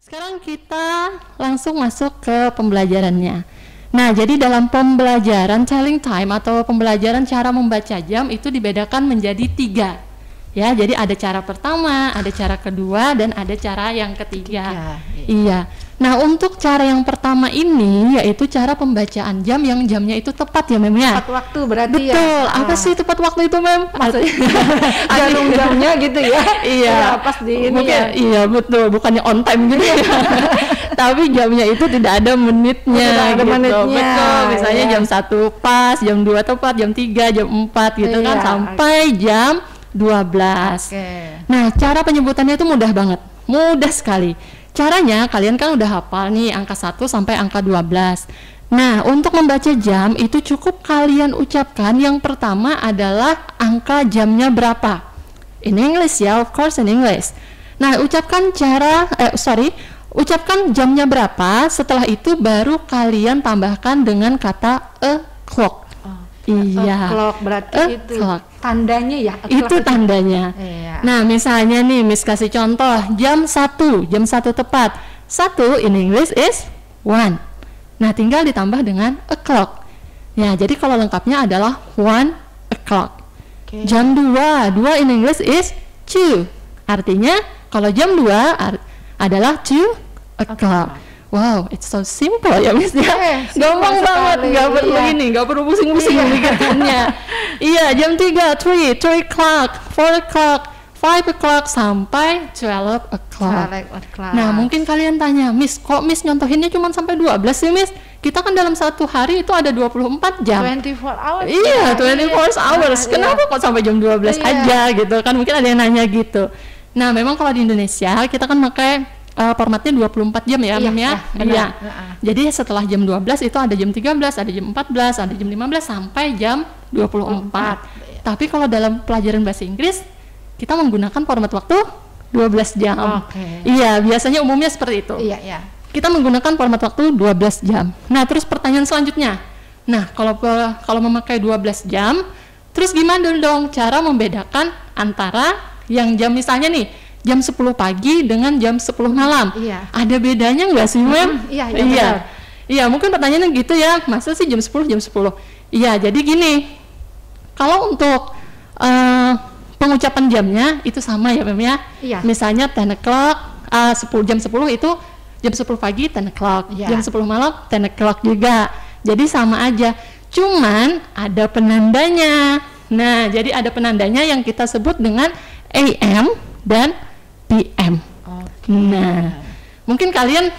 Sekarang kita langsung masuk ke pembelajarannya. Nah, jadi dalam pembelajaran telling time atau pembelajaran cara membaca jam itu dibedakan menjadi 3. Ya, jadi ada cara pertama, ada cara kedua, dan ada cara yang ketiga. Iya. Nah, untuk cara yang pertama ini yaitu cara pembacaan jam yang jamnya itu tepat ya, Mem ya. Tepat waktu berarti. Betul. Ya. Apa sih tepat waktu itu, Mem? Maksudnya jarum jamnya gitu ya. Iya. Ya, pas di ini mungkin, ya. Iya, betul. Bukannya on time gitu ya. Tapi jamnya itu tidak ada menitnya. Tidak ada gitu. menitnya. Betul. Misalnya ya. jam 1 pas, jam 2 tepat, jam 3, jam 4 gitu kan, sampai jam 12. Nah, cara penyebutannya itu mudah banget. Mudah sekali. Caranya kalian kan udah hafal nih angka 1 sampai angka 12. Nah, untuk membaca jam itu cukup kalian ucapkan yang pertama adalah angka jamnya berapa. In English ya, of course in English. Nah, ucapkan jamnya berapa, setelah itu baru kalian tambahkan dengan kata o'clock. Iya. O'clock berarti itu o'clock. Tandanya ya. Itu tandanya. Iya. Nah, misalnya nih Miss kasih contoh jam 1 tepat. 1 in English is 1. Nah, tinggal ditambah dengan o'clock. Ya, jadi kalau lengkapnya adalah 1 o'clock. Jam 2 in English is 2. Artinya kalau jam 2 adalah 2 o'clock. Wow, it's so simple ya, Miss ya. Gampang banget, nggak perlu ini, nggak perlu pusing-pusing mikirnya. Iya, jam 3 o'clock, 4 o'clock, 5 o'clock sampai 12 o'clock. Nah, mungkin kalian tanya, Miss, kok Miss nyontohinnya cuma sampai 12 sih, Miss? Kita kan dalam satu hari itu ada 24 jam. 24 hours. Iya, 24 hours. Kenapa kok sampai jam 12 aja gitu kan? Mungkin ada yang nanya gitu. Nah, memang kalau di Indonesia kita kan pakai formatnya 24 jam ya, Mem ya. Iya. Jadi setelah jam 12 itu ada jam 13, ada jam 14, ada jam 15 sampai jam 24. Tapi kalau dalam pelajaran bahasa Inggris kita menggunakan format waktu 12 jam. Iya, biasanya umumnya seperti itu. Iya. Kita menggunakan format waktu 12 jam. Nah, terus pertanyaan selanjutnya. Nah, kalau memakai 12 jam, terus gimana dong cara membedakan antara yang jam misalnya nih jam 10 pagi dengan jam 10 malam. Iya. Ada bedanya nggak sih, Mem? Iya. Iya, mungkin pertanyaannya gitu ya. Masa sih jam 10? Iya, jadi gini. Kalau untuk pengucapan jamnya itu sama ya, Mem ya. Iya. Misalnya 10 o'clock, jam 10 itu jam 10 pagi 10 o'clock. Iya. Jam 10 malam 10 o'clock juga. Jadi sama aja. Cuman ada penandanya. Nah, jadi ada penandanya yang kita sebut dengan AM dan PM. Nah, mungkin kalian,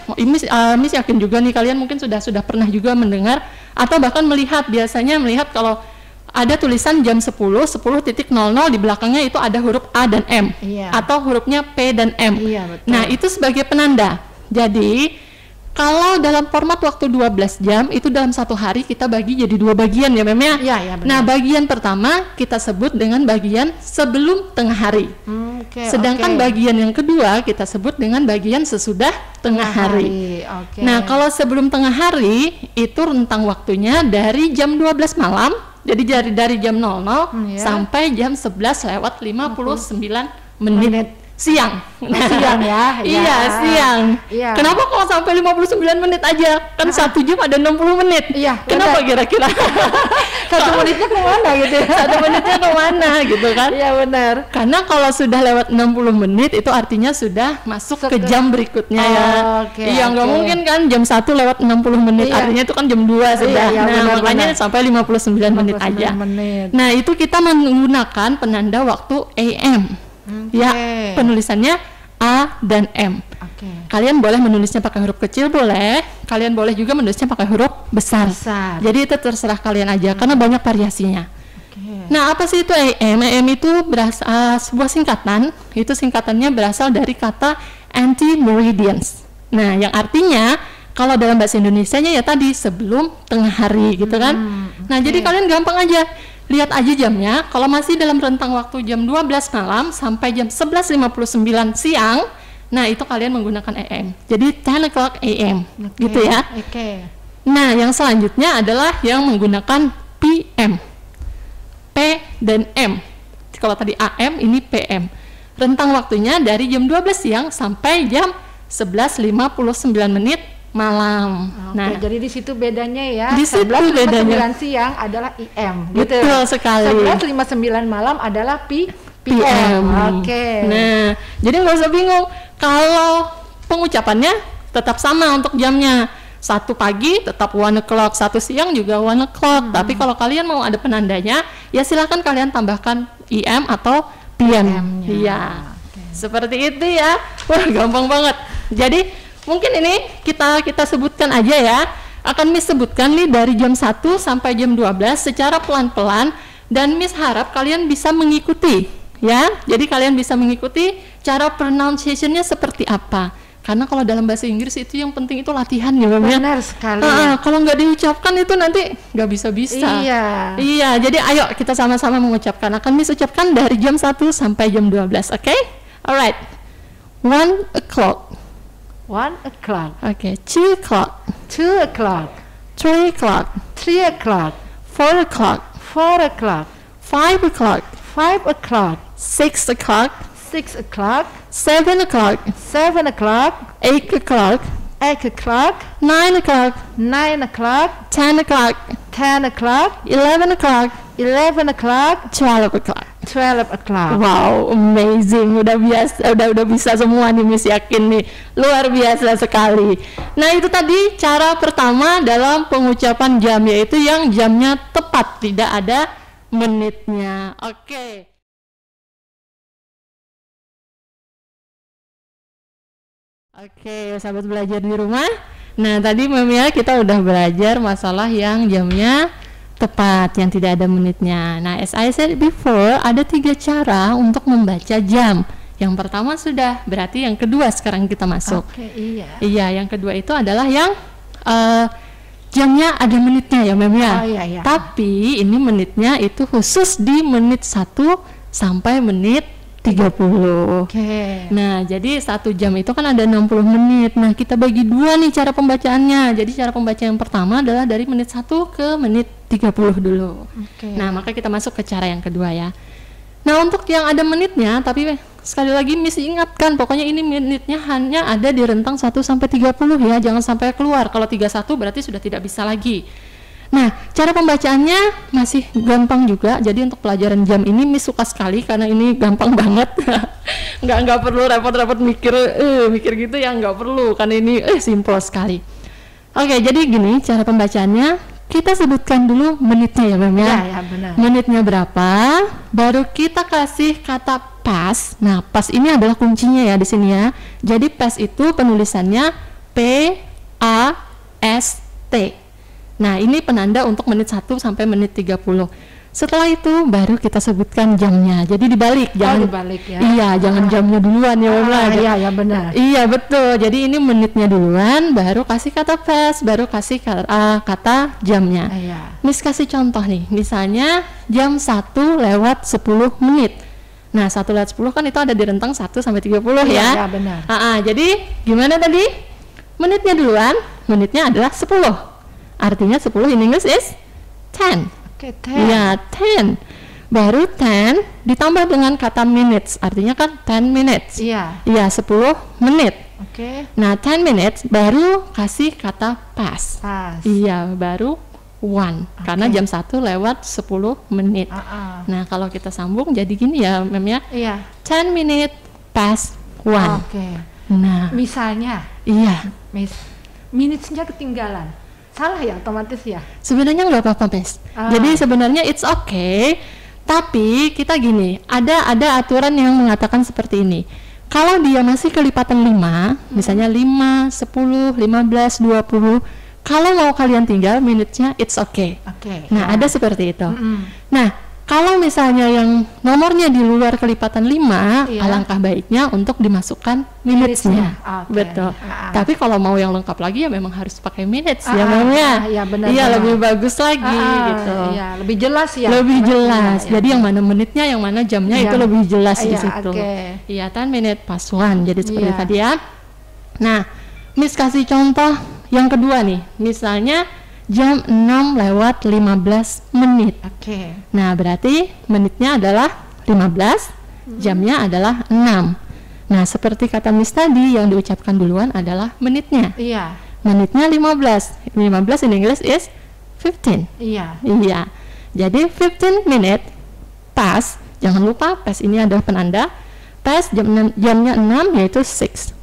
Miss yakin juga nih kalian mungkin sudah pernah juga mendengar atau bahkan melihat kalau ada tulisan jam 10:00 di belakangnya itu ada huruf A dan M, atau hurufnya P dan M. Nah, itu sebagai penanda. Jadi kalau dalam format waktu 12 jam itu dalam satu hari kita bagi jadi 2 bagian ya, Mem ya. Iya, benar. Nah, bagian pertama kita sebut dengan bagian sebelum tengah hari. Sedangkan bagian yang kedua kita sebut dengan bagian sesudah tengah hari. Nah, kalau sebelum tengah hari itu rentang waktunya dari jam 12 malam, jadi dari jam 00 sampai jam 11:59 siang. Siang ya. Iya, siang. Iya. Kenapa kok sampai 59 menit aja? Kan 1 jam ada 60 menit. Iya. Kenapa kira-kira? 1 menitnya kemana gitu ya? 1 menitnya kemana gitu kan? Iya, benar. Karena kalau sudah lewat 60 menit itu artinya sudah masuk ke jam berikutnya ya. Iya, nggak mungkin kan jam 1 lewat 60 menit. Artinya itu kan jam 2 sudah. Nah, makanya sampai 59 menit aja. Nah, itu kita menggunakan penanda waktu AM. Ya, penulisannya A dan M. Kalian boleh menulisnya pakai huruf kecil, boleh. Kalian boleh juga menulisnya pakai huruf besar. Jadi itu terserah kalian aja karena banyak variasinya. Nah, apa sih itu AM? AM itu sebuah singkatan. Itu singkatannya berasal dari kata anti-meridians. Nah, yang artinya kalau dalam bahasa Indonesianya ya tadi sebelum tengah hari gitu kan. Nah, jadi kalian gampang aja. Lihat aja jamnya, kalau masih dalam rentang waktu jam 12 malam sampai jam 11:59 siang, nah itu kalian menggunakan AM. Jadi 10 o'clock AM, gitu ya. Nah, yang selanjutnya adalah yang menggunakan PM. P dan M. Kalau tadi AM, ini PM. Rentang waktunya dari jam 12 siang sampai jam 11.59 menit malam. Nah, jadi di situ bedanya ya. Di situ bedanya. 11.59 siang adalah IM. Betul gitu. sekali. 11.59 malam adalah PM. Oke. Nah, jadi nggak usah bingung. Kalau pengucapannya tetap sama untuk jamnya. 1 pagi tetap 1 o'clock, 1 siang juga 1 o'clock. Tapi kalau kalian mau ada penandanya, ya silakan kalian tambahkan IM atau PM. Iya. Seperti itu ya. Wah, gampang banget. Jadi mungkin ini kita sebutkan aja ya. Akan Miss sebutkan nih dari jam 1 sampai jam 12 secara pelan-pelan, dan Miss harap kalian bisa mengikuti ya. Jadi kalian bisa mengikuti cara pronunciation-nya seperti apa. Karena kalau dalam bahasa Inggris itu yang penting itu latihan ya, Mem. Benar sekali. Ya. Kalau nggak diucapkan itu nanti nggak bisa-bisa. Iya, jadi ayo kita sama-sama mengucapkan. Akan Miss ucapkan dari jam 1 sampai jam 12, oke? Alright. 1 o'clock. 1 o'clock. Okay, 2 o'clock. 2 o'clock. 3 o'clock. 3 o'clock. 4 o'clock. 4 o'clock. 5 o'clock. 5 o'clock. 6 o'clock. 6 o'clock. 7 o'clock. 7 o'clock. 8 o'clock. 8 o'clock. 9 o'clock. 9 o'clock. 10 o'clock. 10 o'clock. 11 o'clock. 11 o'clock. 12 o'clock. 12 o'clock. Wow, amazing. Udah bisa semua nih, Miss yakin nih. Luar biasa sekali. Nah, itu tadi cara pertama dalam pengucapan jam, yaitu yang jamnya tepat, tidak ada menitnya. Oke. Oke, sahabat belajar di rumah. Nah, tadi Mem ya kita udah belajar masalah yang jamnya tepat, yang tidak ada menitnya. Nah, as I said before, ada 3 cara untuk membaca jam. Yang pertama sudah, berarti yang kedua sekarang kita masuk. Oke, iya. Iya, yang kedua itu adalah yang jamnya ada menitnya ya, Mem ya. Oh, iya. Tapi ini menitnya itu khusus di menit 1 sampai menit 30. Oke. Nah, jadi 1 jam itu kan ada 60 menit. Nah, kita bagi 2 nih cara pembacaannya. Jadi cara pembaca yang pertama adalah dari menit 1 ke menit 30 dulu. Oke. Nah, maka kita masuk ke cara yang kedua ya. Nah, untuk yang ada menitnya, tapi sekali lagi Miss ingatkan, pokoknya ini menitnya hanya ada di rentang 1 sampai 30 ya. Jangan sampai keluar. Kalau 31 berarti sudah tidak bisa lagi. Nah, cara pembacaannya masih gampang juga. Jadi untuk pelajaran jam ini Miss suka sekali karena ini gampang banget. nggak perlu repot-repot mikir gitu ya, nggak perlu karena ini simple sekali. Oke, jadi gini cara pembacaannya. Kita sebutkan dulu menitnya ya, Mem ya. Ya, benar. Menitnya berapa? Baru kita kasih kata pas. Nah, pas ini adalah kuncinya ya di sini ya. Jadi pas itu penulisannya PAST. Nah, ini penanda untuk menit 1 sampai menit 30. Setelah itu baru kita sebutkan jamnya. Jadi dibalik, jangan dibalik ya. Iya, jangan jamnya duluan ya, Iya, benar. Iya, betul. Jadi ini menitnya duluan, baru kasih kata pas, baru kasih kata jamnya. Iya. Miss kasih contoh nih. Misalnya jam 1 lewat 10 menit. Nah, 1 lewat 10 kan itu ada di rentang 1 sampai 30 ya. Iya, benar. Jadi gimana tadi? Menitnya duluan, menitnya adalah 10. Artinya 10 in English is 10. Oke, 10. Ya, 10. Baru 10 ditambah dengan kata minutes. Artinya kan 10 minutes. Iya. Iya, 10 menit. Oke. Nah, 10 minutes baru kasih kata pas. Pas. Iya, baru 1. Karena jam 1 lewat 10 menit. Nah, kalau kita sambung jadi gini ya, Mem ya. Iya. 10 minutes past 1. Oke. Nah, Misalnya, iya. minutes-nya ketinggalan. Salah ya otomatis ya? Sebenarnya nggak apa-apa, Miss. Jadi sebenarnya it's okay. Tapi kita gini, ada aturan yang mengatakan seperti ini. Kalau dia masih kelipatan 5, misalnya 5, 10, 15, 20, kalau mau kalian tinggal minutnya it's okay. Oke. Nah, ada seperti itu. Nah, kalau misalnya yang nomornya di luar kelipatan 5, alangkah baiknya untuk dimasukkan minutes-nya. Betul. Tapi kalau mau yang lengkap lagi ya memang harus pakai minutes ya, Mem ya. Iya, benar. Iya, lebih bagus lagi gitu. Iya, lebih jelas ya. Lebih jelas. Jadi yang mana menitnya, yang mana jamnya itu lebih jelas di situ. Iya, 10 minute past 1. Jadi seperti tadi ya. Nah, Miss kasih contoh yang kedua nih. Misalnya jam 6 lewat 15 menit. Oke. Nah, berarti menitnya adalah 15, jamnya adalah 6. Nah, seperti kata Miss tadi, yang diucapkan duluan adalah menitnya. Iya. Menitnya 15. 15 in English is 15. Iya. Iya. Jadi 15 minute past, jangan lupa past ini adalah penanda. Past jamnya 6 yaitu 6.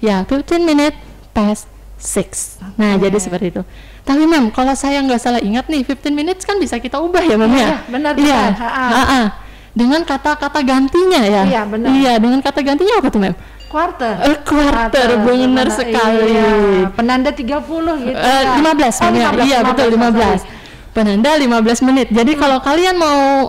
Ya, 15 minute past 6. Nah, jadi seperti itu. Tapi Mem, kalau saya nggak salah ingat nih, 15 minutes kan bisa kita ubah ya Mem ya? Benar. Iya. Dengan kata-kata gantinya ya. Iya, benar. Iya, dengan kata gantinya apa tuh Mem? Quarter. Quarter, benar sekali. Iya. Penanda 30 gitu. 15 ya. Iya, betul 15. Penanda 15 menit. Jadi kalau kalian mau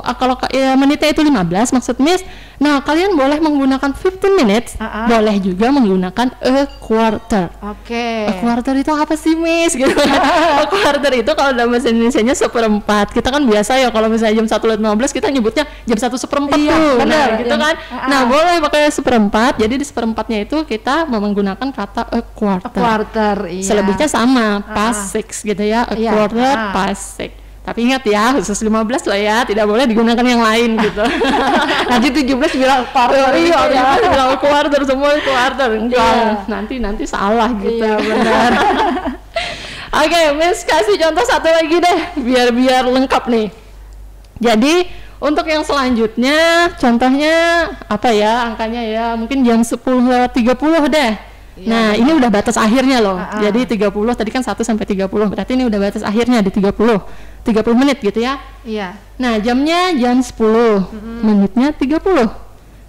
menitnya itu 15 maksud Miss. Nah, kalian boleh menggunakan 15 minutes, boleh juga menggunakan a quarter. Oke. A quarter itu apa sih Miss? Gitu. A quarter itu kalau dalam bahasa Indonesianya seperempat. Kita kan biasa ya kalau misalnya jam 1:15 kita nyebutnya jam 1/4 iya, tuh. Bener, nah, gitu kan. Nah, boleh pakai seperempat. Jadi di seperempatnya itu kita menggunakan kata a quarter. A quarter, iya. Selebihnya sama, past 6 gitu ya. A quarter, past 6. Tapi ingat ya, khusus 15 lah ya, tidak boleh digunakan yang lain gitu. Nanti 17 bilang quarter. Iya, bilang quarter, semua quarter. Enggak, nanti salah gitu. Iya, benar. Oke, Miss kasih contoh satu lagi deh, biar lengkap nih. Jadi, untuk yang selanjutnya, contohnya apa ya, angkanya ya, mungkin jam 10:30 deh. Iya, nah, ini udah batas akhirnya loh. Jadi 30, tadi kan 1 sampai 30, berarti ini udah batas akhirnya di 30 menit gitu ya. Iya. Nah, jamnya jam 10, menitnya 30.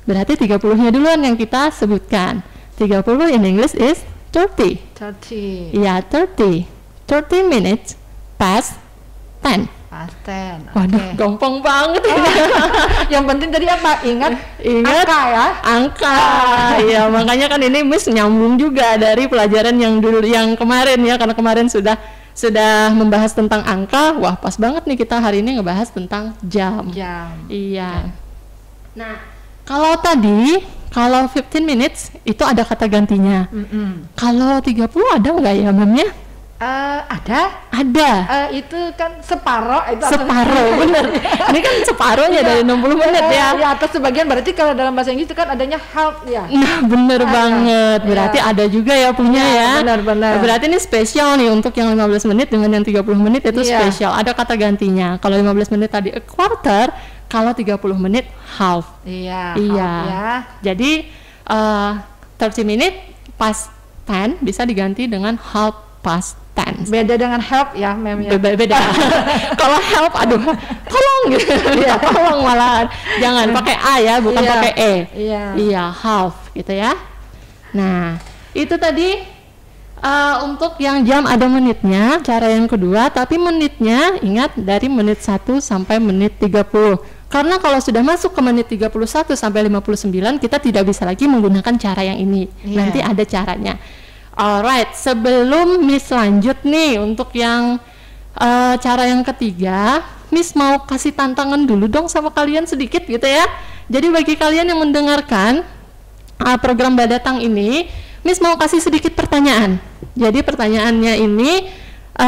Berarti 30-nya duluan yang kita sebutkan. 30 in English is 30. 30. Iya, 30. 30 minutes past 10. Past 10. Waduh, gampang banget ini. Yang penting tadi apa? Ingat angka ya. Angka. Iya, makanya kan ini Miss nyambung juga dari pelajaran yang kemarin ya, karena kemarin sudah membahas tentang angka. Wah, pas banget nih kita hari ini ngebahas tentang jam. Iya. Nah, kalau 15 minutes itu ada kata gantinya. Kalau 30 ada nggak ya Mem ya? Ada. Itu kan separoh. Bener. Ini kan separohnya dari 60 menit ya. Ya, atau sebagian, berarti kalau dalam bahasa Inggris itu kan adanya half ya. Nah, bener banget. Berarti ada juga ya punya ya. Benar. Berarti ini spesial nih untuk yang 15 menit dengan yang 30 menit itu spesial. Ada kata gantinya. Kalau 15 menit tadi a quarter, kalau 30 menit half. Iya. Ya. Jadi 30 menit past 10 bisa diganti dengan half past 10. Beda dengan help ya Mem ya. Beda. Kalau help, aduh, tolong gitu. Ya, tolong malahan. Jangan pakai A ya, bukan pakai E. Iya, half gitu ya. Nah, itu tadi untuk yang jam ada menitnya, cara yang kedua, tapi menitnya ingat dari menit 1 sampai menit 30. Karena kalau sudah masuk ke menit 31 sampai 59, kita tidak bisa lagi menggunakan cara yang ini. Nanti ada caranya. Alright, sebelum Miss lanjut nih untuk yang cara yang ketiga, Miss mau kasih tantangan dulu dong sama kalian sedikit gitu ya. Jadi bagi kalian yang mendengarkan program Badatang ini, Miss mau kasih sedikit pertanyaan. Jadi pertanyaannya ini,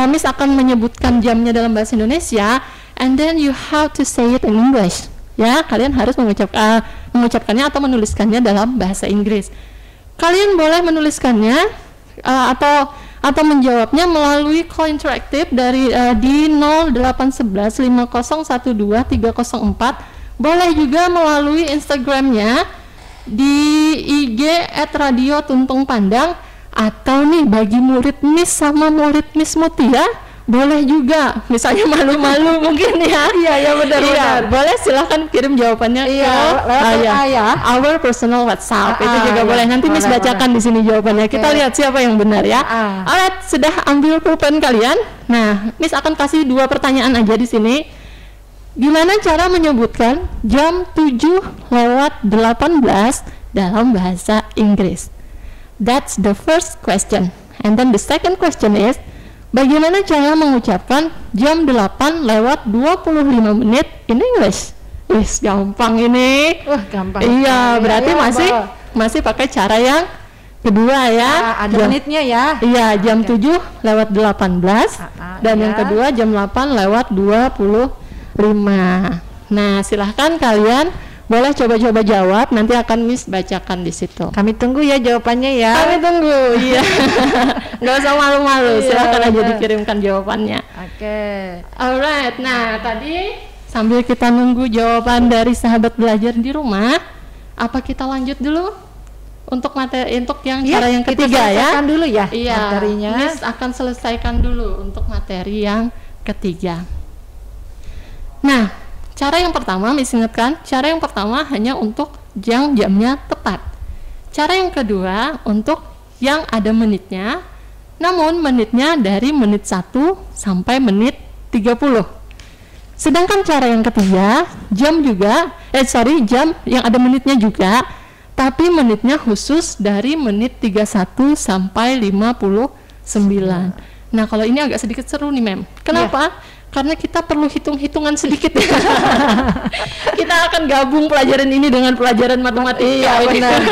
Miss akan menyebutkan jamnya dalam bahasa Indonesia, and then you have to say it in English. Ya, kalian harus mengucapkannya atau menuliskannya dalam bahasa Inggris. Kalian boleh menuliskannya atau menjawabnya melalui call interaktif dari di 0811 5012 304. Boleh juga melalui Instagramnya di IG @radio_tuntung_pandang, atau nih bagi murid Miss sama murid Miss Mutia boleh juga, misalnya malu-malu mungkin ya. Iya benar. Boleh silahkan kirim jawabannya ke our personal WhatsApp. Itu juga boleh. Nanti Miss bacakan di sini jawabannya. Kita lihat siapa yang benar ya. Alright, sudah ambil pulpen kalian. Nah, Miss akan kasih 2 pertanyaan aja di sini. Gimana cara menyebutkan jam 7:18 dalam bahasa Inggris? That's the first question. And then the second question is, bagaimana cara mengucapkan jam 8:25 in English? Wis, gampang ini. Gampang. Iya, berarti masih pakai cara yang kedua ya. Ada menitnya ya. Iya, jam 7:18 dan yang kedua jam 8:25. Nah, silahkan kalian boleh coba-coba jawab, nanti akan Miss bacakan di situ. Kami tunggu ya jawabannya ya. Kami tunggu, iya. Nggak usah malu-malu, silakan aja dikirimkan jawabannya. Oke. Alright, nah tadi sambil kita nunggu jawaban dari sahabat belajar di rumah, apa kita lanjut dulu untuk materi, untuk yang cara yang ketiga ya? Dulu ya. Iya. Materinya. Miss akan selesaikan dulu untuk materi yang ketiga. Nah, cara yang pertama, Miss ingatkan, cara yang pertama hanya untuk jamnya tepat. Cara yang kedua untuk yang ada menitnya, namun menitnya dari menit 1 sampai menit 30. Sedangkan cara yang ketiga, jam yang ada menitnya juga, tapi menitnya khusus dari menit 31 sampai 59. Nah, kalau ini agak sedikit seru nih, Mem. Kenapa? Karena kita perlu hitung-hitungan sedikit ya. Kita akan gabung pelajaran ini dengan pelajaran matematika. Iya, benar.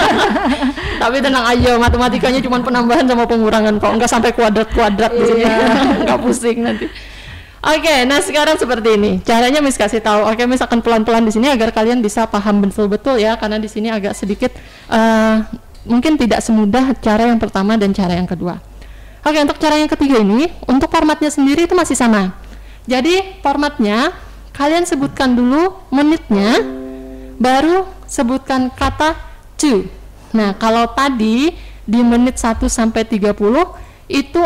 Tapi tenang aja, matematikanya cuma penambahan sama pengurangan kok, enggak sampai kuadrat-kuadrat di sini. Enggak pusing nanti. Oke, nah sekarang seperti ini. Caranya Miss kasih tahu. Oke, Miss akan pelan-pelan di sini agar kalian bisa paham betul-betul ya, karena di sini agak sedikit mungkin tidak semudah cara yang pertama dan cara yang kedua. Oke, untuk cara yang ketiga ini, untuk formatnya sendiri itu masih sama. Jadi formatnya, kalian sebutkan dulu menitnya, baru sebutkan kata to. Nah, kalau tadi di menit 1 sampai 30, itu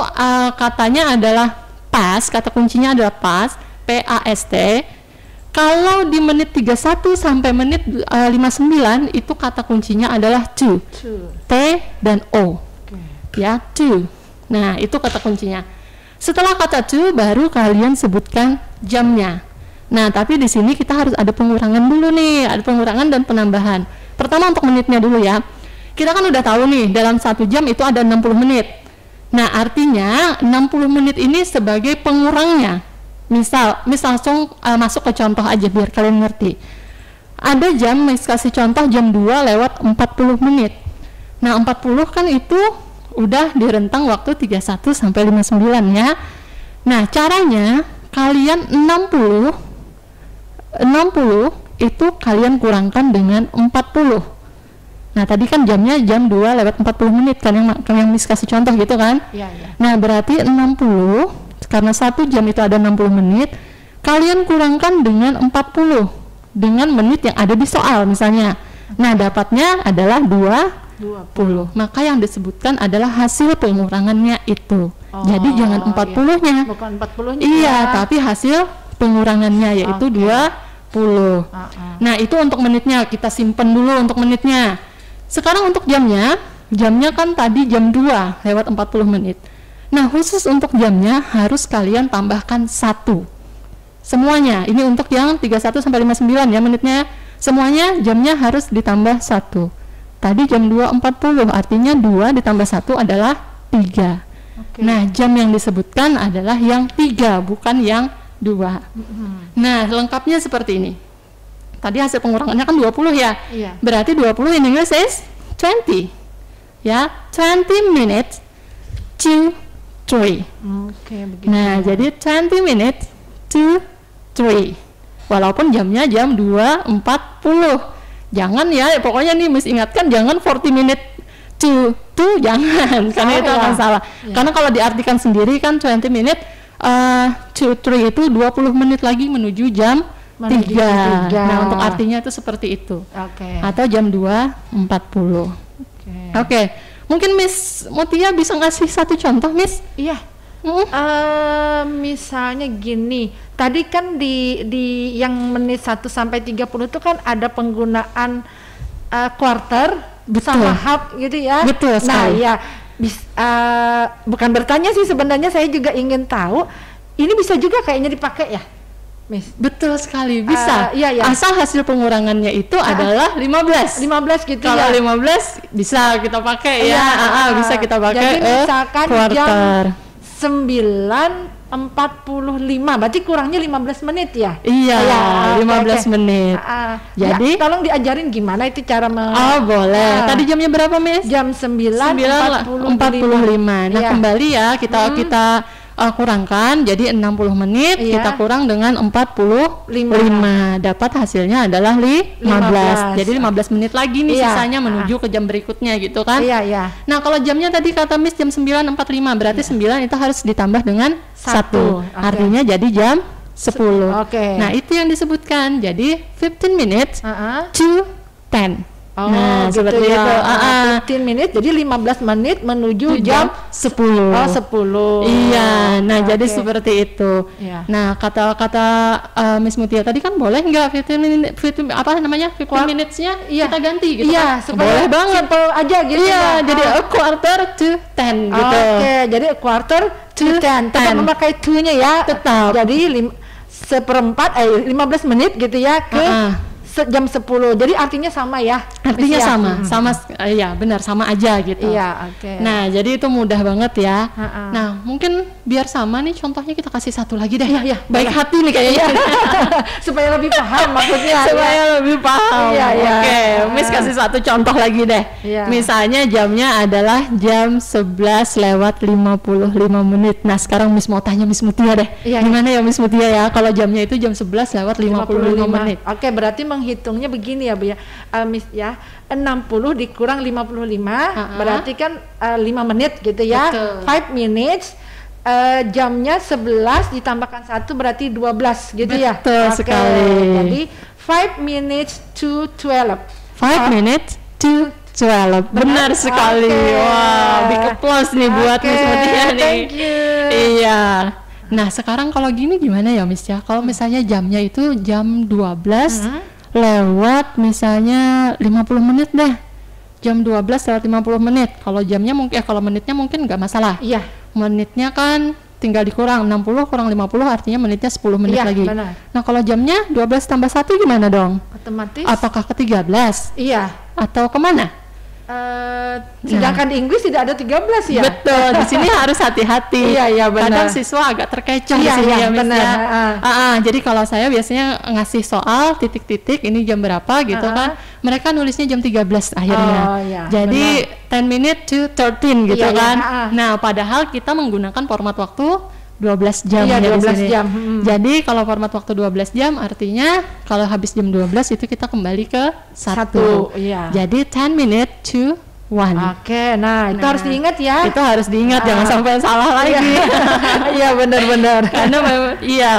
katanya adalah pas, kata kuncinya adalah pas, P-A-S-T. Kalau di menit 31 sampai menit 59, itu kata kuncinya adalah to. T dan O. Ya, to. Nah, itu kata kuncinya. Setelah kata to, baru kalian sebutkan jamnya. Nah, tapi di sini kita harus ada pengurangan dulu nih, ada pengurangan dan penambahan. Pertama untuk menitnya dulu ya. Kita kan udah tahu nih, dalam 1 jam itu ada 60 menit. Nah, artinya 60 menit ini sebagai pengurangnya. Misal langsung masuk ke contoh aja biar kalian ngerti. Ada jam, Miss kasih contoh jam 2 lewat 40 menit. Nah, 40 kan itu udah di rentang waktu 31 sampai 59 ya. Nah, caranya kalian 60 itu kalian kurangkan dengan 40. Nah, tadi kan jamnya jam 2 lewat 40 menit kan yang Miss kasih contoh gitu kan? Iya, iya. Nah, berarti 60 karena 1 jam itu ada 60 menit, kalian kurangkan dengan 40 dengan menit yang ada di soal misalnya. Nah, dapatnya adalah 20. Maka yang disebutkan adalah hasil pengurangannya itu. Jadi jangan 40-nya. Iya. Bukan 40-nya. Iya, tapi hasil pengurangannya yaitu 20. Nah, itu untuk menitnya, kita simpen dulu untuk menitnya. Sekarang untuk jamnya kan tadi jam 2 lewat 40 menit. Nah, khusus untuk jamnya harus kalian tambahkan 1. Semuanya, ini untuk yang 31 sampai 59 ya menitnya. Semuanya jamnya harus ditambah 1. Tadi jam 2.40, artinya 2 ditambah 1 adalah 3. Nah, jam yang disebutkan adalah yang 3, bukan yang 2. Nah, lengkapnya seperti ini. Tadi hasil pengurangannya kan 20 ya. Iya. Berarti 20 in English is 20. Ya, 20 minutes to 3. Begitu. Nah, jadi 20 minutes to 3. Walaupun jamnya jam 2.40. Jangan ya, pokoknya nih Miss ingatkan jangan 40 minutes to jangan, karena itu akan salah. Karena kalau diartikan sendiri kan 20 minutes to 3 itu 20 menit lagi menuju jam 3. Nah, untuk artinya itu seperti itu. Atau jam 2.40. Oke. Mungkin Miss Mutia bisa ngasih satu contoh, Miss? Iya. Misalnya gini, tadi kan di yang menit 1 sampai 30 itu kan ada penggunaan quarter sama half gitu ya. Betul sekali. Nah, ya bukan bertanya sih sebenarnya, saya juga ingin tahu ini bisa juga kayaknya dipakai ya, Miss. Betul sekali, bisa. Iya. Asal hasil pengurangannya itu adalah 15 gitu. Kalau 15 bisa kita pakai ya. Bisa kita pakai. Jadi misalkan quarter. Jam 9.45, berarti kurangnya 15 menit ya? Iya, 15 menit. Jadi tolong diajarin gimana itu cara boleh. Tadi jamnya berapa, Miss? Jam 9.45. Nah, kembali ya kita kurangkan jadi 60 menit, kita kurang dengan 45, dapat hasilnya adalah 15. Jadi 15 menit lagi nih sisanya menuju ke jam berikutnya gitu kan. Nah kalau jamnya tadi kata Miss jam 9.45, berarti 9 itu harus ditambah dengan 1, artinya jadi jam 10. Nah itu yang disebutkan, jadi 15 minutes to 10. Nah gitu seperti itu. 15 menit jadi 15 menit menuju jam 10. 10. Iya, nah jadi seperti itu. Nah kata Miss Mutia tadi kan boleh nggak 15 minutes-nya kita ganti gitu kan? Boleh banget. Simple aja gitu. Iya, jadi a quarter to 10 gitu. Jadi a quarter to 10. Tetap memakai to-nya ya. Tetap. Jadi 15 menit gitu ya ke jam 10. Jadi artinya sama ya. Artinya sama ya benar, sama aja gitu. Nah, jadi itu mudah banget ya. Nah, mungkin biar sama nih contohnya kita kasih satu lagi deh. Baik hati nih kayaknya. Supaya lebih paham maksudnya. Supaya lebih paham. Oke, Miss kasih satu contoh lagi deh. Misalnya jamnya adalah jam 11:55 menit. Nah, sekarang Miss mau tanya Miss Mutia deh. Gimana ya Miss Mutia ya kalau jamnya itu jam 11:55 menit. Oke, berarti menghitungnya begini ya Bu ya, Miss ya, 60 dikurang 55 berarti kan 5 menit gitu ya. 5 minutes, jamnya 11 ditambahkan 1 berarti 12 gitu ya. Betul sekali. Jadi 5 minutes to 12. 5 minutes to 12. Benar sekali. Wah, big applause nih buat Miss Mutia nih. Thank you. Iya. Nah, sekarang kalau gini gimana ya Miss ya? Kalau misalnya jamnya itu jam 12 lewat misalnya 50 menit deh. Jam 12 lewat 50 menit. Kalau jamnya mungkin kalau menitnya mungkin nggak masalah. Menitnya kan tinggal dikurang 60 kurang 50 artinya menitnya 10 menit lagi. Benar. Nah, kalau jamnya 12 tambah 1 gimana dong? Otomatis. Apakah ke 13? Atau kemana? Sedangkan di Inggris tidak ada 13 ya. Betul, di sini harus hati-hati. Benar. Kadang siswa agak terkecoh di sini ya, Miss ya. Jadi kalau saya biasanya ngasih soal titik-titik ini jam berapa gitu kan, mereka nulisnya jam 13 akhirnya. Jadi 10 minutes to 13 gitu kan. Nah, padahal kita menggunakan format waktu 12 jam ya 12 jam. Jadi kalau format waktu 12 jam artinya kalau habis jam 12 itu kita kembali ke 1. Jadi 10 minutes to 1. Nah itu harus diingat ya. Itu harus diingat, jangan sampai salah lagi. Iya benar-benar.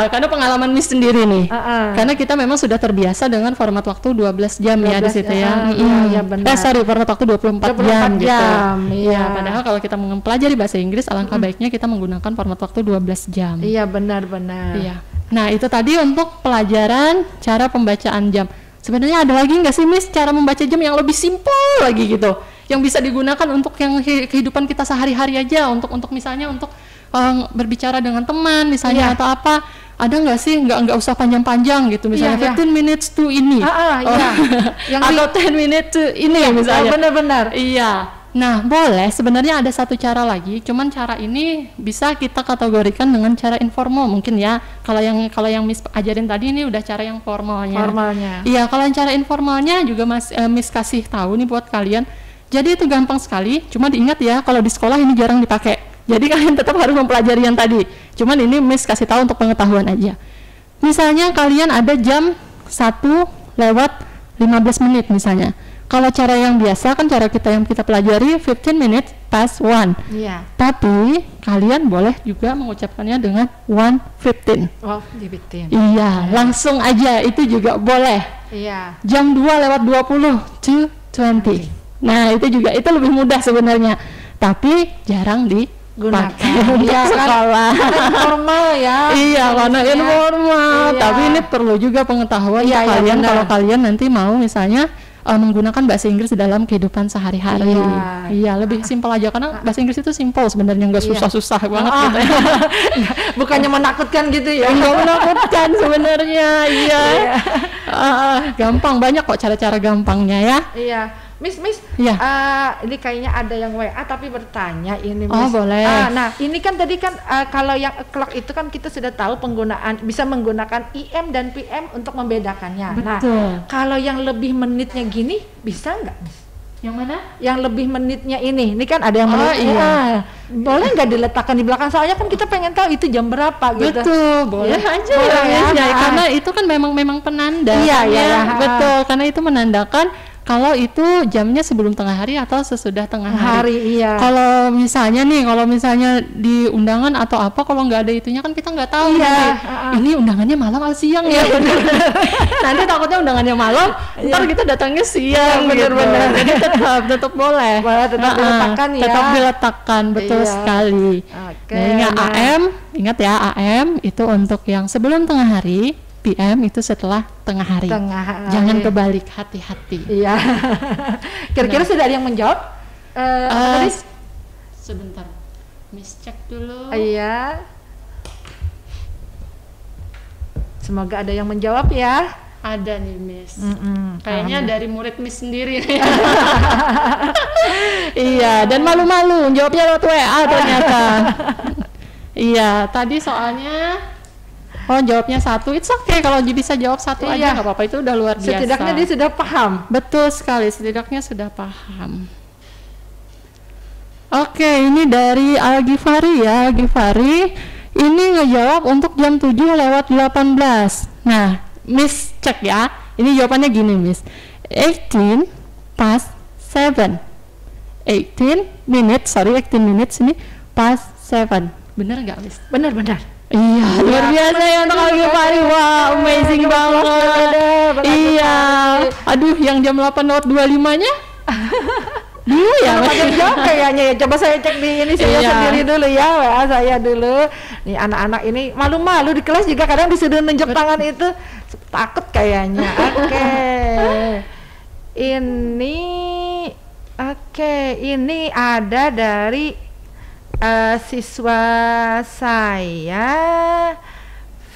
Karena pengalaman Miss sendiri nih. Karena kita memang sudah terbiasa dengan format waktu 12 jam 12, ya di situ ya. Iya benar. Format waktu 24 jam gitu. Iya. Padahal kalau kita mempelajari bahasa Inggris alangkah baiknya kita menggunakan format waktu 12 jam. Iya benar-benar. Nah, itu tadi untuk pelajaran cara pembacaan jam. Sebenarnya ada lagi nggak sih Miss cara membaca jam yang lebih simpel lagi gitu? Yang bisa digunakan untuk yang kehidupan kita sehari-hari aja, untuk misalnya untuk berbicara dengan teman misalnya atau apa, ada nggak sih nggak usah panjang-panjang gitu misalnya 15 minutes to ini yang atau 10 minutes to ini misalnya. Benar-benar. Nah, boleh. Sebenarnya ada satu cara lagi, cuman cara ini bisa kita kategorikan dengan cara informal mungkin ya. Kalau yang Miss ajarin tadi ini udah cara yang formalnya. Iya, kalau yang cara informalnya juga Miss kasih tahu nih buat kalian. Jadi itu gampang sekali, cuma diingat ya kalau di sekolah ini jarang dipakai. Jadi kalian tetap harus mempelajari yang tadi. Cuman ini Miss kasih tahu untuk pengetahuan aja. Misalnya kalian ada jam 1:15 menit misalnya. Kalau cara yang biasa kan cara yang kita pelajari 15 minutes past 1. Tapi kalian boleh juga mengucapkannya dengan 1:15. Iya, langsung aja itu juga boleh. Jam 2:20 to 20. Nah, itu lebih mudah sebenarnya. Tapi jarang digunakan untuk sekolah. Informal ya. Karena informal. Tapi ini perlu juga pengetahuan kalian kalau kalian nanti mau misalnya menggunakan bahasa Inggris dalam kehidupan sehari-hari. Lebih simpel aja karena bahasa Inggris itu simpel sebenarnya, nggak susah-susah banget gitu ya. Bukannya menakutkan gitu ya. Nggak menakutkan sebenarnya. Gampang, banyak kok cara-cara gampangnya ya. Miss, ini kayaknya ada yang WA tapi bertanya ini Miss. Boleh. Nah, ini kan tadi kan kalau yang o'clock itu kan kita sudah tahu bisa menggunakan AM dan PM untuk membedakannya. Betul. Nah, kalau yang lebih menitnya gini bisa nggak Miss? Yang mana? Yang lebih menitnya ini kan ada yang menit. Iya. Boleh nggak diletakkan di belakang? Soalnya kan kita pengen tahu itu jam berapa gitu. Betul, boleh aja boleh ya. Karena itu kan memang penanda. Iya. Betul, karena itu menandakan kalau itu jamnya sebelum tengah hari atau sesudah tengah hari. Iya. Kalau misalnya di undangan atau apa, kalau nggak ada itunya kan kita nggak tahu. Iya. Ini undangannya malam atau siang ya. Nanti takutnya undangannya malam, ntar kita datangnya siang. Bener-bener. Jadi tetap boleh. Tetap diletakkan ya. Tetap diletakkan, betul sekali. Ingat ya, AM itu untuk yang sebelum tengah hari. PM itu setelah tengah hari. Jangan kebalik, hati-hati. Iya. Kira-kira sudah ada yang menjawab? Sebentar, Miss cek dulu. Iya. Semoga ada yang menjawab ya. Ada nih Miss. Kayaknya dari murid Miss sendiri. Iya, dan malu-malu jawabnya lewat WA ternyata. Iya, tadi soalnya jawabnya satu, it's okay kalau bisa jawab satu aja nggak apa-apa, itu udah luar biasa. Setidaknya dia sudah paham. Betul sekali, setidaknya sudah paham. Oke, ini dari Al-Ghifari ya, Al-Ghifari ini ngejawab untuk jam 7:18. Nah, Miss cek ya, ini jawabannya gini Miss, 18 past 7. 18 minutes ini past 7. Bener nggak Miss? Benar. Iya, luar biasa ya untuk Al-Ghifari. Wah, amazing banget. Iya. Aduh, yang jam 8:25-nya? Dulu ya. Jawab kayaknya ya. Coba saya cek di ini saya sendiri dulu ya. WA saya dulu. Nih anak-anak ini malu-malu di kelas juga kadang disuruh nunjuk tangan itu takut kayaknya. Ini ada dari siswa saya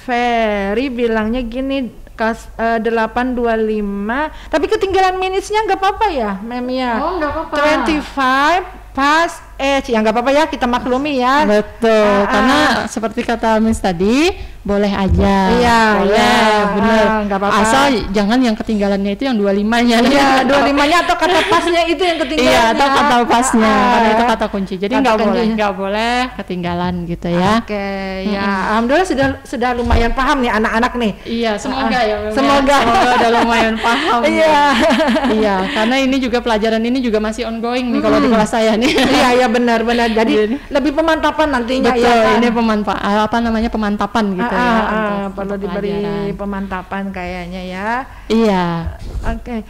Ferry bilangnya gini, 8:25 tapi ketinggalan minutesnya nggak apa-apa ya Mem ya. Nggak apa-apa. 25 past 8 ya nggak apa-apa ya, kita maklumi ya. Betul, karena seperti kata Miss tadi boleh aja. Iya, bener. Nggak apa-apa. Asal jangan yang ketinggalannya itu yang 25-nya. Iya, 25-nya atau kata pasnya itu yang ketinggalan. Iya, atau kata pasnya, karena itu kata kunci. Jadi nggak boleh ketinggalan gitu ya. Oke, ya. Alhamdulillah sudah lumayan paham nih anak-anak nih. Iya, semoga ya. Semoga udah lumayan paham. Iya, karena ini juga pelajaran ini juga masih ongoing nih kalau di kelas saya nih. Iya, benar. Jadi lebih pemantapan nantinya. Betul, ya kan? Ini pemantapan gitu. Perlu diberi pemantapan kayaknya ya. Iya. Oke.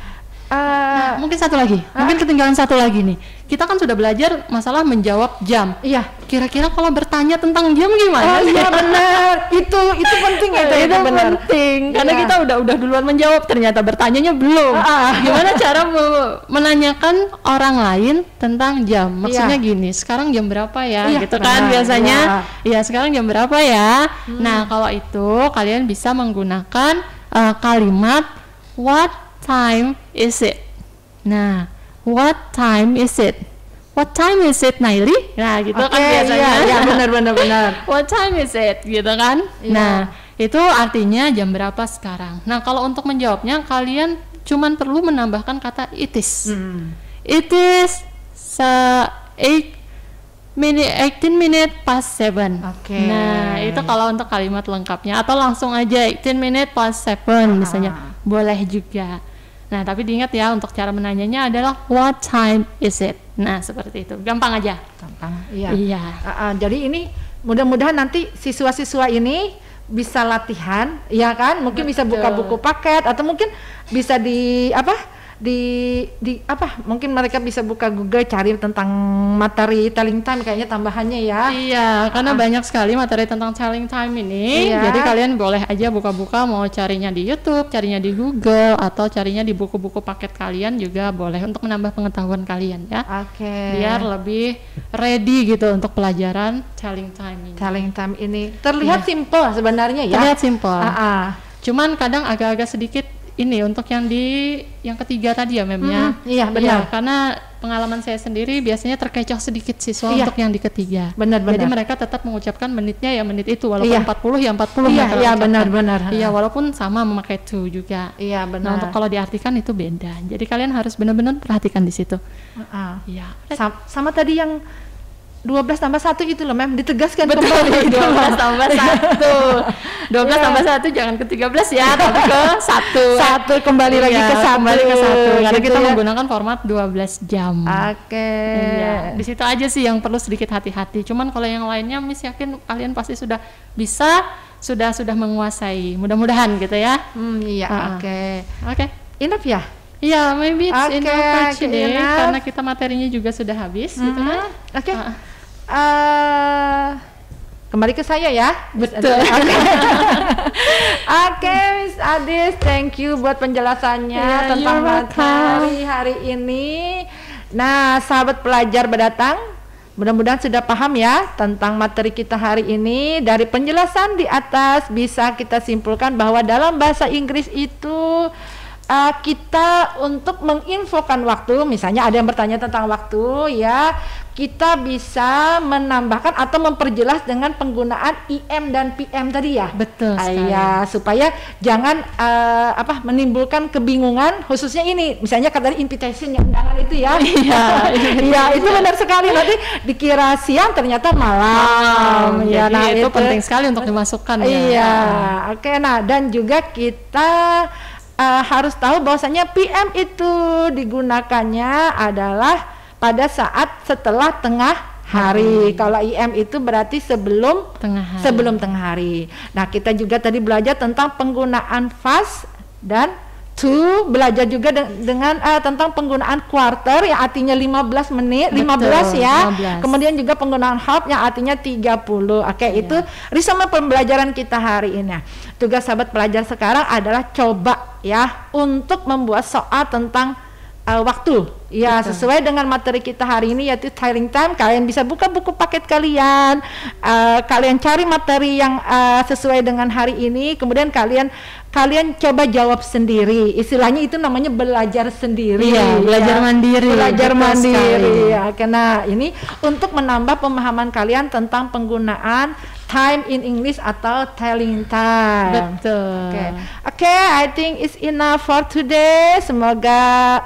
Mungkin satu lagi, mungkin ketinggalan satu lagi nih. Kita kan sudah belajar masalah menjawab jam. Iya. Kira-kira kalau bertanya tentang jam gimana? Iya benar. Itu penting itu benar. Penting. Karena kita udah duluan menjawab, ternyata bertanyanya belum. Gimana cara menanyakan orang lain tentang jam? Maksudnya gini, sekarang jam berapa ya? Gitu kan biasanya. Iya, sekarang jam berapa ya? Nah, kalau itu kalian bisa menggunakan kalimat what time is it? Nah, what time is it? What time is it, Naili? Nah, gitu kan biasanya. Iya, benar. What time is it? Gitu kan? Nah, itu artinya jam berapa sekarang. Nah, kalau untuk menjawabnya kalian cuman perlu menambahkan kata it is. It is 18 minutes past 7. Nah, itu kalau untuk kalimat lengkapnya, atau langsung aja 18 minutes past 7 misalnya. Boleh juga. Nah, tapi diingat ya, untuk cara menanyanya adalah what time is it? Nah, seperti itu. Gampang aja. Gampang. Iya. Jadi ini mudah-mudahan nanti siswa-siswa ini bisa latihan, ya kan? Mungkin bisa buka buku paket, atau mungkin bisa mungkin mereka bisa buka Google cari tentang materi telling time kayaknya tambahannya ya. Iya, karena banyak sekali materi tentang telling time ini. Jadi kalian boleh aja buka-buka, mau carinya di YouTube, carinya di Google, atau carinya di buku-buku paket kalian juga boleh, untuk menambah pengetahuan kalian ya. Biar lebih ready gitu untuk pelajaran telling time ini. Telling time ini terlihat simple sebenarnya ya. Terlihat simple. Cuman kadang agak-agak sedikit ini untuk yang ketiga tadi ya, Mem ya. Iya, benar. Ya, karena pengalaman saya sendiri biasanya terkecoh sedikit siswa untuk yang di ketiga. Benar. Jadi mereka tetap mengucapkan menitnya ya menit itu, walaupun 40 ya 40. Iya, benar. Iya, walaupun sama memakai to juga. Iya, benar. Nah, untuk kalau diartikan itu beda. Jadi kalian harus benar-benar perhatikan di situ. Iya. Sama tadi yang 12 tambah 1 itu loh, Mem, ditegaskan. Betul, kembali. 12 tambah 1. 12 tambah 1 jangan ke 13 ya, tapi ke 1. Kembali lagi ke 1. Karena gitu kita ya. menggunakan format 12 jam. Oke. Iya, di situ aja sih yang perlu sedikit hati-hati. Cuman kalau yang lainnya Miss yakin kalian pasti sudah bisa, sudah menguasai. Mudah-mudahan gitu ya. Iya, oke. Enough ya? Iya, maybe it's enough for today karena kita materinya juga sudah habis gitu kan. Oke. Kembali ke saya ya. Betul. Oke, Miss Adis, thank you buat penjelasannya tentang materi hari ini. Nah, sahabat pelajar berdatang, mudah-mudahan sudah paham ya tentang materi kita hari ini. Dari penjelasan di atas bisa kita simpulkan bahwa dalam bahasa Inggris itu kita untuk menginfokan waktu, misalnya ada yang bertanya tentang waktu ya, kita bisa menambahkan atau memperjelas dengan penggunaan IM dan PM tadi ya. Betul sekali. Ya, supaya jangan menimbulkan kebingungan, khususnya ini misalnya kata invitation yang undangan itu ya. Iya, itu benar sekali, nanti dikira siang ternyata malam. Ya, nah itu penting sekali untuk dimasukkan ya. Iya, oke. Nah, dan juga kita harus tahu bahwasanya PM itu digunakannya adalah pada saat setelah tengah hari. Kalau IM itu berarti sebelum tengah hari. Nah, kita juga tadi belajar tentang penggunaan fast dan to, belajar juga dengan tentang penggunaan quarter yang artinya 15 menit. Betul, 15 ya. 15. Kemudian juga penggunaan half yang artinya 30. Oke, itu resume pembelajaran kita hari ini. Tugas sahabat pelajar sekarang adalah coba ya untuk membuat soal tentang waktu ya. Betul. Sesuai dengan materi kita hari ini yaitu tiling time. Kalian bisa buka buku paket kalian, kalian cari materi yang sesuai dengan hari ini, kemudian kalian coba jawab sendiri. Istilahnya itu namanya belajar sendiri. Iya, belajar mandiri. Belajar mandiri ya. Karena ini untuk menambah pemahaman kalian tentang penggunaan time in English atau telling time. Betul. Oke, I think it's enough for today. Semoga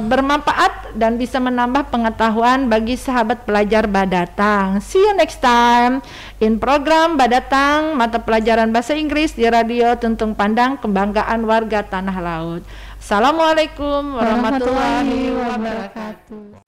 bermanfaat dan bisa menambah pengetahuan bagi sahabat pelajar Badatang. See you next time in program Badatang, mata pelajaran bahasa Inggris di Radio Tuntung Pandang, kebanggaan warga Tanah Laut. Assalamualaikum warahmatullahi wabarakatuh.